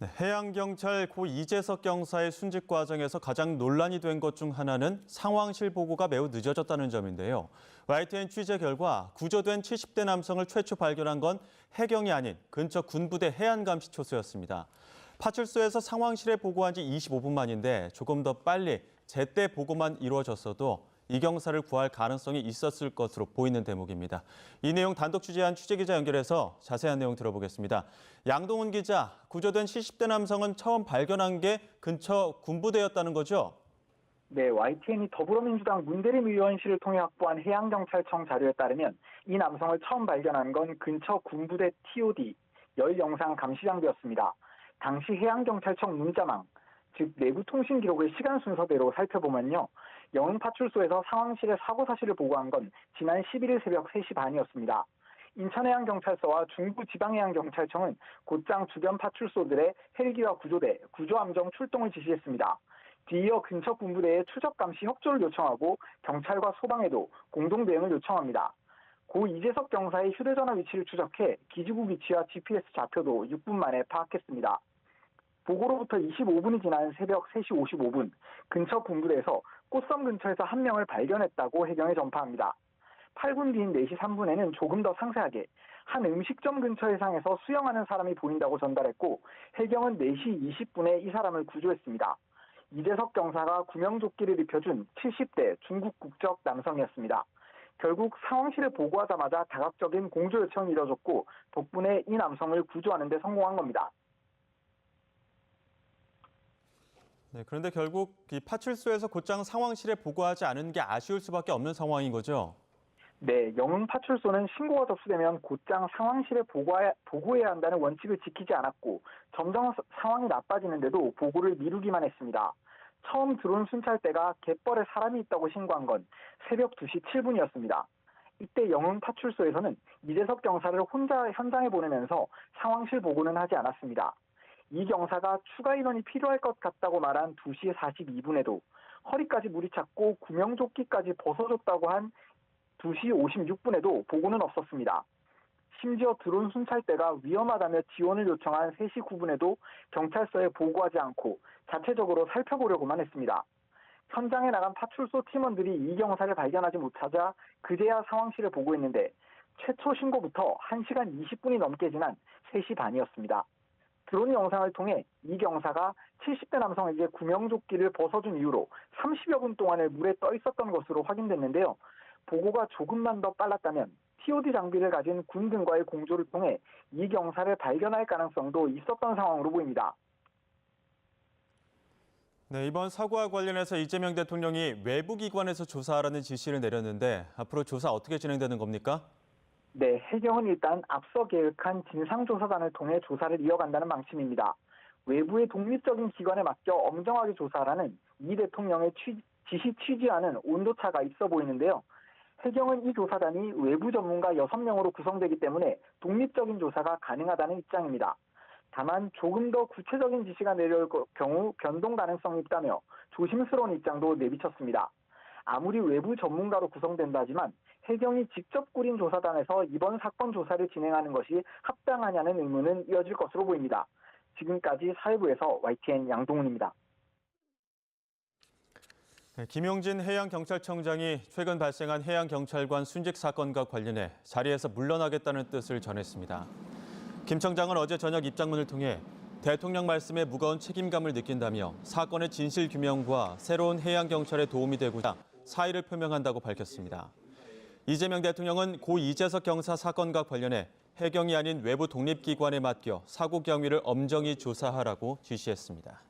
네, 해양경찰 고 이재석 경사의 순직 과정에서 가장 논란이 된 것 중 하나는 상황실 보고가 매우 늦어졌다는 점인데요. YTN 취재 결과 구조된 70대 남성을 최초 발견한 건 해경이 아닌 근처 군부대 해안감시초소였습니다. 파출소에서 상황실에 보고한 지 25분 만인데 조금 더 빨리 제때 보고만 이루어졌어도 이 경사를 구할 가능성이 있었을 것으로 보이는 대목입니다. 이 내용 단독 취재한 취재기자 연결해서 자세한 내용 들어보겠습니다. 양동훈 기자, 구조된 70대 남성은 처음 발견한 게 근처 군부대였다는 거죠? 네, YTN이 더불어민주당 문대림 의원실을 통해 확보한 해양경찰청 자료에 따르면 이 남성을 처음 발견한 건 근처 군부대 TOD, 열영상 감시장비였습니다. 당시 해양경찰청 문자망, 즉 내부 통신 기록을 시간 순서대로 살펴보면요. 영흥파출소에서 상황실의 사고 사실을 보고한 건 지난 11일 새벽 3시 반이었습니다. 인천해양경찰서와 중부지방해양경찰청은 곧장 주변 파출소들의 헬기와 구조대, 구조함정 출동을 지시했습니다. 뒤이어 근처 군부대에 추적 감시 협조를 요청하고 경찰과 소방에도 공동 대응을 요청합니다. 고 이재석 경사의 휴대전화 위치를 추적해 기지국 위치와 GPS 좌표도 6분 만에 파악했습니다. 보고로부터 25분이 지난 새벽 3시 55분, 근처 군부대에서 꽃섬 근처에서 한 명을 발견했다고 해경에 전파합니다. 8분 뒤인 4시 3분에는 조금 더 상세하게 한 음식점 근처 해상에서 수영하는 사람이 보인다고 전달했고 해경은 4시 20분에 이 사람을 구조했습니다. 이재석 경사가 구명조끼를 입혀준 70대 중국 국적 남성이었습니다. 결국 상황실을 보고하자마자 다각적인 공조 요청이 이뤄졌고 덕분에 이 남성을 구조하는 데 성공한 겁니다. 네, 그런데 결국 이 파출소에서 곧장 상황실에 보고하지 않은 게 아쉬울 수밖에 없는 상황인 거죠? 네, 영흥파출소는 신고가 접수되면 곧장 상황실에 보고해야 한다는 원칙을 지키지 않았고 점점 상황이 나빠지는데도 보고를 미루기만 했습니다. 처음 들어온 순찰대가 갯벌에 사람이 있다고 신고한 건 새벽 2시 7분이었습니다. 이때 영흥파출소에서는 이재석 경사를 혼자 현장에 보내면서 상황실 보고는 하지 않았습니다. 이 경사가 추가 인원이 필요할 것 같다고 말한 2시 42분에도 허리까지 물이 찼고 구명조끼까지 벗어줬다고 한 2시 56분에도 보고는 없었습니다. 심지어 드론 순찰대가 위험하다며 지원을 요청한 3시 9분에도 경찰서에 보고하지 않고 자체적으로 살펴보려고만 했습니다. 현장에 나간 파출소 팀원들이 이 경사를 발견하지 못하자 그제야 상황실에 보고했는데 최초 신고부터 1시간 20분이 넘게 지난 3시 반이었습니다. 드론 영상을 통해 이 경사가 70대 남성에게 구명조끼를 벗어준 이후로 30여 분 동안을 물에 떠 있었던 것으로 확인됐는데요. 보고가 조금만 더 빨랐다면 TOD 장비를 가진 군 등과의 공조를 통해 이 경사를 발견할 가능성도 있었던 상황으로 보입니다. 네, 이번 사고와 관련해서 이재명 대통령이 외부 기관에서 조사하라는 지시를 내렸는데 앞으로 조사 어떻게 진행되는 겁니까? 네, 해경은 일단 앞서 계획한 진상조사단을 통해 조사를 이어간다는 방침입니다. 외부의 독립적인 기관에 맡겨 엄정하게 조사하라는 이 대통령의 지시 취지와는 온도차가 있어 보이는데요. 해경은 이 조사단이 외부 전문가 6명으로 구성되기 때문에 독립적인 조사가 가능하다는 입장입니다. 다만 조금 더 구체적인 지시가 내려올 경우 변동 가능성이 있다며 조심스러운 입장도 내비쳤습니다. 아무리 외부 전문가로 구성된다 하지만 해경이 직접 꾸린 조사단에서 이번 사건 조사를 진행하는 것이 합당하냐는 의문은 이어질 것으로 보입니다. 지금까지 사회부에서 YTN 양동훈입니다. 김용진 해양경찰청장이 최근 발생한 해양경찰관 순직 사건과 관련해 자리에서 물러나겠다는 뜻을 전했습니다. 김 청장은 어제 저녁 입장문을 통해 대통령 말씀에 무거운 책임감을 느낀다며 사건의 진실 규명과 새로운 해양경찰에 도움이 되고자 사의를 표명한다고 밝혔습니다. 이재명 대통령은 고 이재석 경사 사건과 관련해 해경이 아닌 외부 독립기관에 맡겨 사고 경위를 엄정히 조사하라고 지시했습니다.